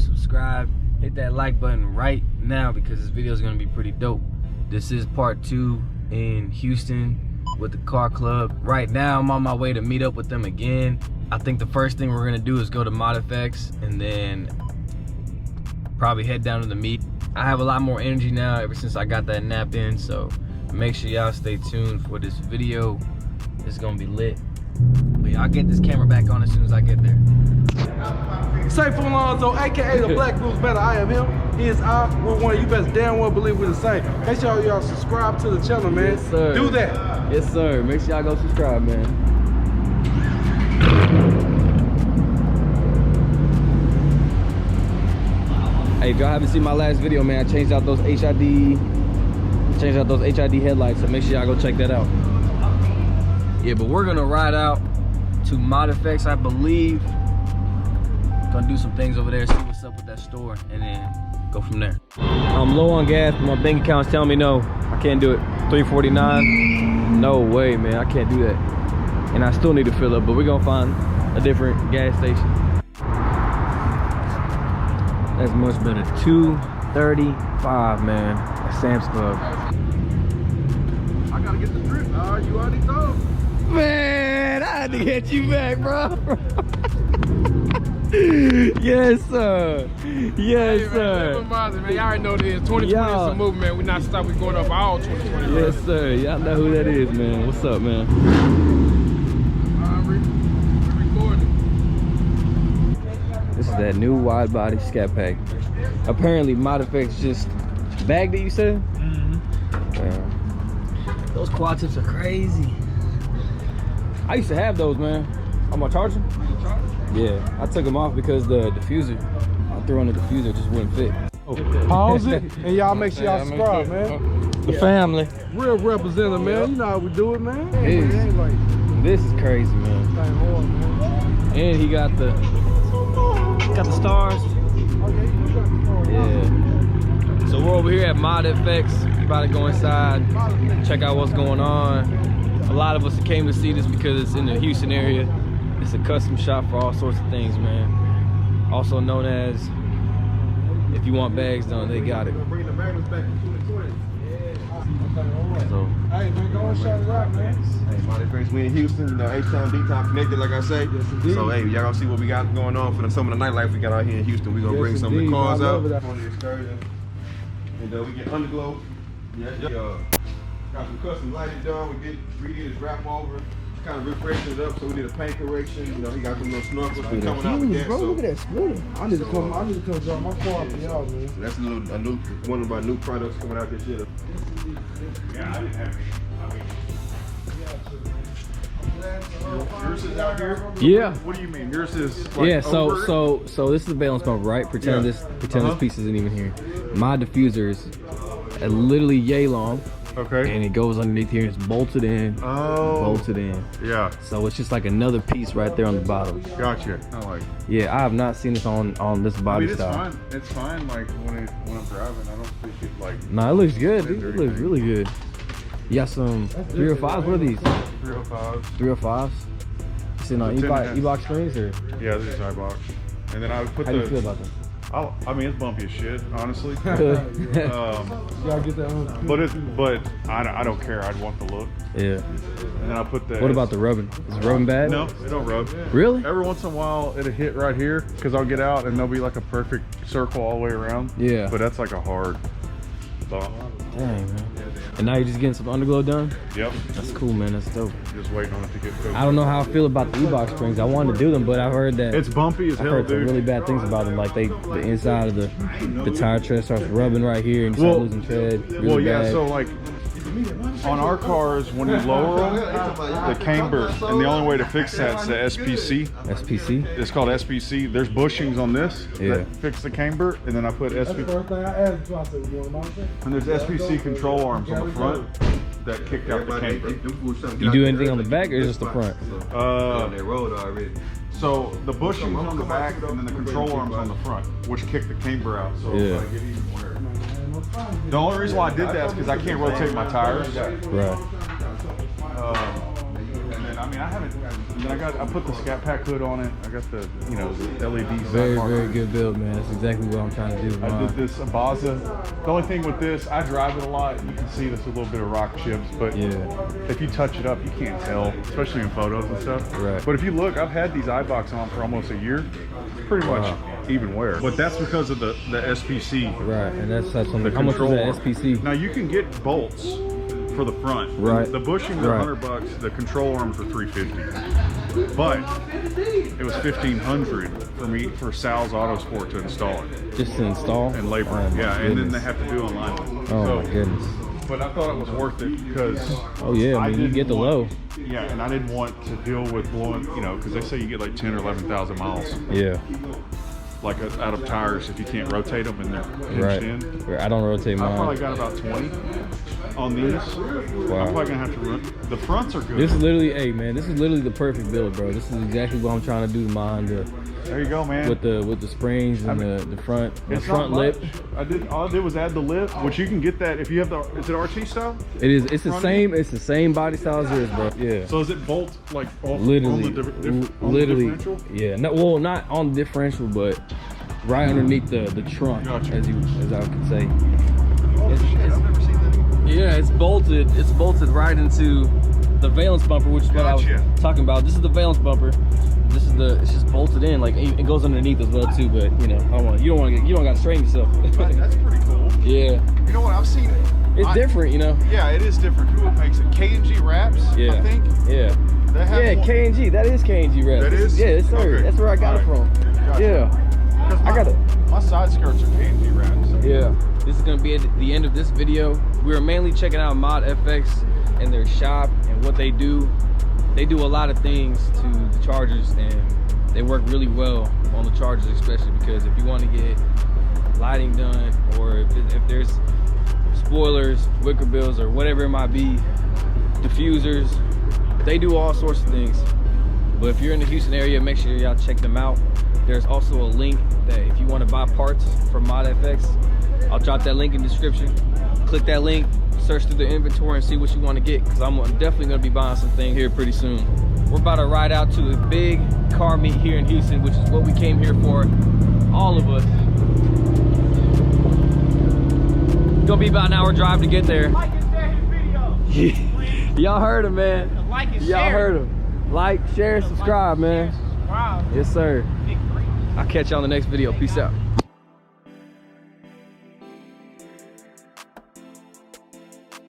subscribe, hit that like button right now because this video is gonna be pretty dope. This is part 2 in Houston with the car club. Right now I'm on my way to meet up with them again. I think the first thing we're gonna do is go to MODFX and then probably head down to the meet. I have a lot more energy now ever since I got that nap in, so make sure y'all stay tuned for this video. It's gonna be lit. But yeah, I'll get this camera back on as soon as I get there. Sayfoolonzo, aka the Black Blues Better. I am him. He is I. We're one. You best damn well believe we're the same. Make sure y'all subscribe to the channel, man. Yes, sir. Do that. Yes, sir. Make sure y'all go subscribe, man. Hey, if y'all haven't seen my last video, man, I changed out those HID headlights, so make sure y'all go check that out. Yeah, but we're gonna ride out to MODFX, I believe. Gonna do some things over there, see what's up with that store, and then go from there. I'm low on gas, but my bank account's telling me no, I can't do it. $3.49. No way, man, I can't do that. And I still need to fill up, but we're gonna find a different gas station. That's much better. $2.35, man, at Sam's Club. I gotta get the drip. You already told. Man, I had to get you back, bro. Yes, sir. Yes, hey, sir. Man, y'all already know what it is. 2020 is a movement. We're not stopping. We're going up all 2020. Yes, sir. Y'all know who that is, man. What's up, man? We're recording. This is that new wide body Scat Pack. Apparently, MODFX just bagged it, you said? Mm-hmm. Those quad tips are crazy. I used to have those, man. I'm gonna charge them? Yeah, I took them off because the diffuser, I threw on the diffuser, just wouldn't fit. Pause it, and y'all make sure y'all subscribe, man. The family. Real representative, man. You know how we do it, man. This is crazy, man. And he got the stars. Yeah. So we're over here at MODFX. About to go inside, check out what's going on. A lot of us came to see this because it's in the Houston area. It's a custom shop for all sorts of things, man. Also known as, if you want bags done, they got it. So, hey, man, go and shout it out, man. Hey, MODFX, we in Houston, you know, H-Town, D-Town connected, like I say. Yes, so, hey, y'all gonna see what we got going on for some of the nightlife we got out here in Houston. We gonna bring some of the cars out on the excursion. And we get underglow. Got some custom lighting done. We redid his wrap over. Kind of refreshing it up, so we did a paint correction. You know, he got some little snorkels coming out with that. Bro, so, look at that scooter. I need to come drop my car for y'all, man. So that's one of our new products coming out this year. Yeah, I didn't have any. Yours is out here? yeah. What do you mean? Yours is like Yeah, so this is the valence pump, right? Pretend this piece isn't even here. My diffuser is literally yay long. Okay. And it goes underneath here and it's bolted in. Oh. Bolted in. Yeah. So it's just like another piece right there on the bottom. Gotcha. I like it. Yeah, I have not seen this on this body style. It's fine. Like when I'm driving, I don't think it like. No, it looks good, dude. It looks really good. You got some 305s? What are these? 305s. 305s? Sitting on E-box screens or? Yeah, this is iBox. And then I would put How do you feel about them? I mean, it's bumpy as shit, honestly. Y'all get that on. But I don't care. I'd want the look. Yeah. And then I put that. What about the rubbing? Is it rubbing bad? No, it don't rub. Really? Every once in a while, it'll hit right here because I'll get out and there'll be like a perfect circle all the way around. Yeah. But that's like a hard bump. Dang, man. And now you're just getting some underglow done? Yep. That's cool, man. That's dope. Just waiting on it to get cooked. I don't know how I feel about the E-box springs. I wanted to do them, but I heard that it's bumpy as I hell, heard some dude. really bad things about them. Like the inside of the tire tread starts rubbing right here and you start losing tread. Really bad. So like on our cars, when you lower them, the camber, and the only way to fix that is the SPC. SPC? It's called SPC. There's bushings on this that fix the camber, and then I put That's the SPC. first thing I asked you. I said, you want to And there's SPC control arms on the front that kick out the camber. You do anything on the back or just the front? They rolled already. So the bushings on the back and then the control arms on the front, which kick the camber out. So Yeah. like, it even wear. The only reason why I did that is because I can't rotate my tires. Right. And then I I mean, I haven't. And then I put the Scat Pack hood on it. I got the, you know, the LED. Very good build, man. That's exactly what I'm trying to do. I did this Abaza. The only thing with this, I drive it a lot. You can see there's a little bit of rock chips, but if you touch it up, you can't tell, especially in photos and stuff. Right. But if you look, I've had these iBox on for almost a year. Pretty much even wear. But that's because of the SPC. Right, and that's something. The How much is control that SPC? Now you can get bolts for the front. Right. The bushings are $100. The control arms are $350. But it was $1,500 for me for Sal's Auto Sport to install it. Just to install? And labor. And then they have to do online. Oh my goodness. But I thought it was worth it because I mean you get the low. Yeah, and I didn't want to deal with blowing, you know, because they say you get like 10 or 11,000 miles. Yeah. Like out of tires if you can't rotate them and they're pinched in. I don't rotate mine. I probably got about 20 on these. Wow. I'm probably gonna have to run. The fronts are good. This is literally, hey man, this is literally the perfect build, bro. This is exactly what I'm trying to do to mine. There you go, man. With the springs and the front lip. All I did was add the lip, which you can get that if you have the. Is it RT style? It is. It's the same. It's the same body style as yours, bro. Yeah. So is it bolt like literally on the differential? Yeah. No, well, not on the differential, but right underneath the trunk, gotcha. as I could say. I've never seen that. Yeah, it's bolted. It's bolted right into the valence bumper, which is what I was talking about. This is the valence bumper. This is it's just bolted in, like it goes underneath as well too. But you know, you don't got to strain yourself. That's pretty cool. Yeah. You know what? I've seen it. It's different, you know. Yeah, it is different. Who makes it? K&G Wraps. Yeah. I think. Yeah. K&G. That is K&G Wraps. That is. Yeah, it's sir. Okay. That's where I got it from. Gotcha. Yeah. I got it. My side skirts are K&G Wraps. Yeah. This is gonna be at the end of this video. We were mainly checking out MODFX and their shop and what they do. They do a lot of things to the Chargers, and they work really well on the Chargers, especially because if you want to get lighting done, or if there's spoilers, wicker bills, or whatever it might be, diffusers, they do all sorts of things. But if you're in the Houston area, make sure y'all check them out. There's also a link that if you want to buy parts from MODFX, I'll drop that link in the description. Click that link, search through the inventory and see what you want to get, because I'm definitely going to be buying some things here pretty soon. We're about to ride out to a big car meet here in Houston, which is what we came here for, all of us. It's gonna be about an hour drive to get there. Like and share his video. Y'all heard him, man. Like and Y'all share. heard him. Like, share, subscribe, man. Wow. Yes, sir. I'll catch you on the next video. Peace out.